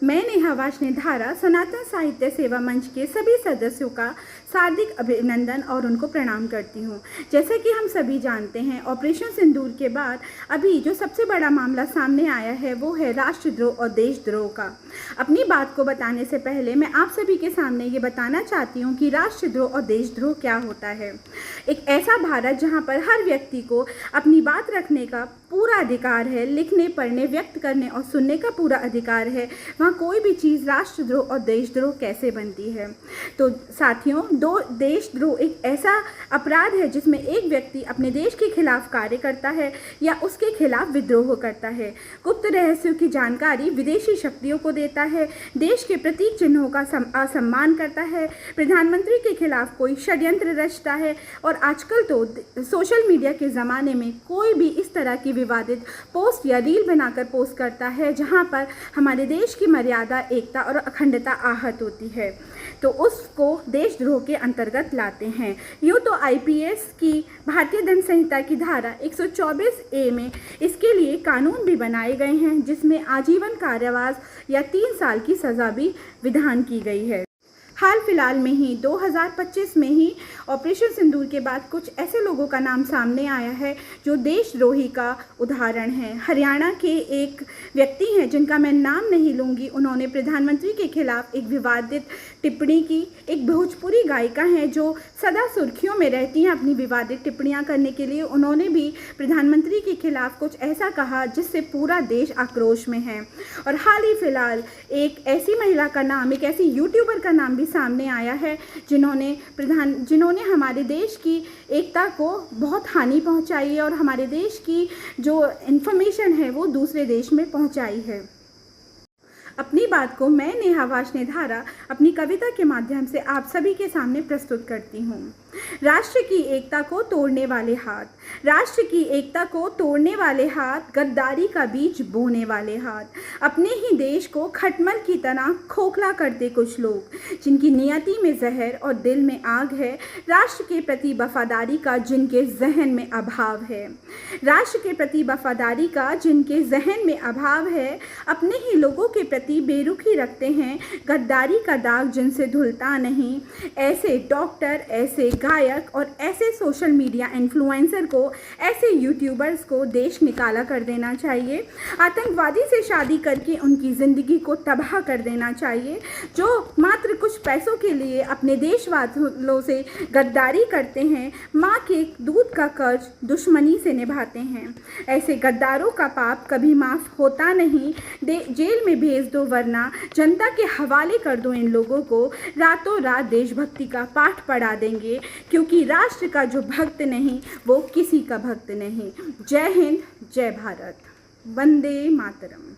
मैं नेहा वाशनेधारा सनातन साहित्य सेवा मंच के सभी सदस्यों का हार्दिक अभिनंदन और उनको प्रणाम करती हूँ। जैसे कि हम सभी जानते हैं, ऑपरेशन सिंदूर के बाद अभी जो सबसे बड़ा मामला सामने आया है वो है राष्ट्रद्रोह और देशद्रोह का। अपनी बात को बताने से पहले मैं आप सभी के सामने ये बताना चाहती हूँ कि राष्ट्रद्रोह और देशद्रोह क्या होता है। एक ऐसा भारत जहाँ पर हर व्यक्ति को अपनी बात रखने का पूरा अधिकार है, लिखने, पढ़ने, व्यक्त करने और सुनने का पूरा अधिकार है, वहाँ कोई भी चीज़ राष्ट्रद्रोह और देशद्रोह कैसे बनती है। तो साथियों, देशद्रोह एक ऐसा अपराध है जिसमें एक व्यक्ति अपने देश के खिलाफ कार्य करता है या उसके खिलाफ विद्रोह करता है, गुप्त रहस्यों की जानकारी विदेशी शक्तियों को देता है, देश के प्रतीक चिन्हों का असम्मान करता है, प्रधानमंत्री के खिलाफ कोई षड्यंत्र रचता है। और आजकल तो सोशल मीडिया के ज़माने में कोई भी इस तरह की विवादित पोस्ट या रील बनाकर पोस्ट करता है जहां पर हमारे देश की मर्यादा, एकता और अखंडता आहत होती है, तो उसको देशद्रोह के अंतर्गत लाते हैं। यूँ तो आईपीएस की भारतीय दंड संहिता की धारा 124A में इसके लिए कानून भी बनाए गए हैं, जिसमें आजीवन कारावास या 3 साल की सज़ा भी विधान की गई है। हाल फिलहाल में ही 2025 में ही ऑपरेशन सिंदूर के बाद कुछ ऐसे लोगों का नाम सामने आया है जो देशद्रोही का उदाहरण है। हरियाणा के एक व्यक्ति हैं जिनका मैं नाम नहीं लूँगी, उन्होंने प्रधानमंत्री के खिलाफ एक विवादित टिप्पणी की। एक भोजपुरी गायिका हैं जो सदा सुर्खियों में रहती हैं अपनी विवादित टिप्पणियाँ करने के लिए। उन्होंने भी प्रधानमंत्री के खिलाफ कुछ ऐसा कहा जिससे पूरा देश आक्रोश में है। और हाल ही फिलहाल एक ऐसी महिला का नाम, एक ऐसी यूट्यूबर का नाम भी सामने आया है जिन्होंने हमारे देश की एकता को बहुत हानि पहुंचाई है और हमारे देश की जो इन्फॉर्मेशन है वो दूसरे देश में पहुंचाई है। अपनी बात को मैं नेहा वाशनेधारा अपनी कविता के माध्यम से आप सभी के सामने प्रस्तुत करती हूँ। राष्ट्र की एकता को तोड़ने वाले हाथ, राष्ट्र की एकता को तोड़ने वाले हाथ, गद्दारी का बीज बोने वाले हाथ, अपने ही देश को खटमल की तरह खोखला करते कुछ लोग जिनकी नियति में जहर और दिल में आग है, राष्ट्र के प्रति वफादारी का जिनके जहन में अभाव है, राष्ट्र के प्रति वफादारी का जिनके जहन में अभाव है, अपने ही लोगों के प्रति बेरुखी रखते हैं, गद्दारी का दाग जिनसे धुलता नहीं। ऐसे डॉक्टर, ऐसे गायक और ऐसे सोशल मीडिया इन्फ्लुएंसर को, ऐसे यूट्यूबर्स को देश निकाला कर देना चाहिए। आतंकवादी से शादी करके उनकी ज़िंदगी को तबाह कर देना चाहिए, जो मात्र कुछ पैसों के लिए अपने देशवासियों से गद्दारी करते हैं, माँ के दूध का कर्ज दुश्मनी से निभाते हैं। ऐसे गद्दारों का पाप कभी माफ़ होता नहीं। जेल में भेज दो, वरना जनता के हवाले कर दो इन लोगों को, रातों रात देशभक्ति का पाठ पढ़ा देंगे, क्योंकि राष्ट्र का जो भक्त नहीं वो किसी का भक्त नहीं। जय हिंद, जय भारत, वंदे मातरम।